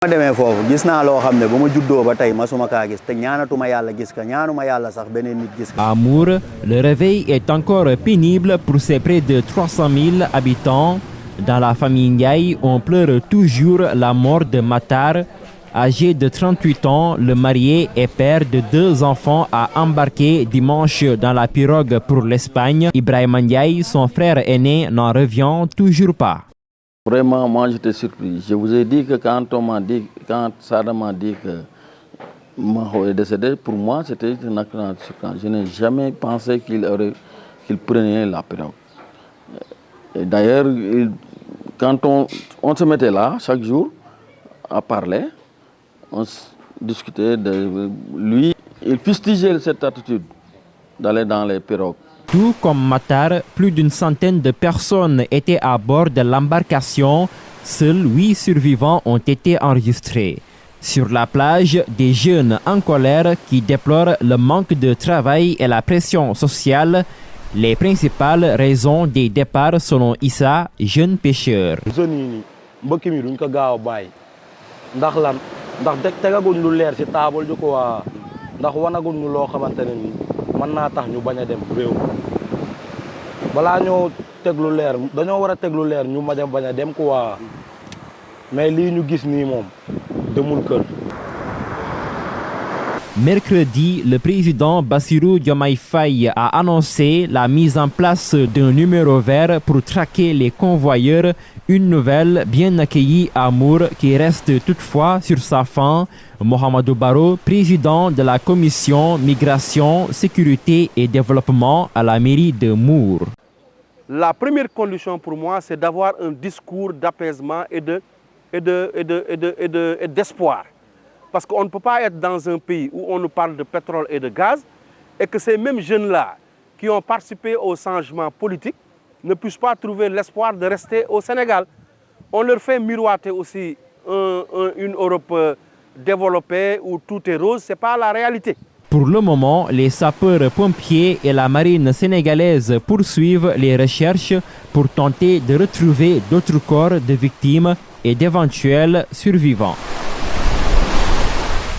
ma demee foofu gis naa loo xam ne ba ma juddoo ba tey masuma kaa gis te ñaanatuma yàlla gis ka ñaanuma yàlla sax beneen nit gis ka. À Mour, le réveil est encore pénible pour ses près de 300 000 habitants. Dans la famille Ndiaye, on pleure toujours la mort de Matar. Âgé de 38 ans, le marié et père de 2 enfants a embarqué dimanche dans la pirogue pour l'Espagne. Ibrahim Ndiaye, son frère aîné, n'en revient toujours pas. Vraiment, moi j'étais surpris. Je vous ai dit que quand Sada m'a dit que Maho est décédé, pour moi c'était une accident. Je n'ai jamais pensé qu'il prenait la pirogue. Et d'ailleurs, quand on se mettait là, chaque jour, à parler, on discutait de lui. Il fustigeait cette attitude d'aller dans les pirogues. Tout comme Matar, plus d'une centaine de personnes étaient à bord de l'embarcation. Seuls 8 survivants ont été enregistrés. Sur la plage, des jeunes en colère qui déplorent le manque de travail et la pression sociale. Les principales raisons des départs selon Issa, jeune pêcheur. Jeunes yi nii mbëkk mi duñ ko gaaw a bàyyi ndax lan ndax tegaguñ lu leer ci table ji ko waa ndax wanaguñ ñu loo xamante ne nii mën naa tax ñu bañ a dem réew balaa ñoo teg lu leer dañoo war a teg lu leer ñu bañ a dem quoi mais lii ñu gis nii moom demul kër. Mercredi, le président Bassirou Diomaye Faye a annoncé la mise en place d'un numéro vert pour traquer les convoyeurs, une nouvelle bien accueillie à Mour qui reste toutefois sur sa faim. Mohamedou Baro, président de la commission Migration, Sécurité et Développement à la mairie de Mour. La première condition pour moi, c'est d'avoir un discours d'apaisement et d'espoir. Parce qu'on ne peut pas être dans un pays où on nous parle de pétrole et de gaz et que ces mêmes jeunes-là qui ont participé au changement politique ne puissent pas trouver l'espoir de rester au Sénégal. On leur fait miroiter aussi une Europe développée où tout est rose, ce n'est pas la réalité. Pour le moment, les sapeurs-pompiers et la marine sénégalaise poursuivent les recherches pour tenter de retrouver d'autres corps de victimes et d'éventuels survivants.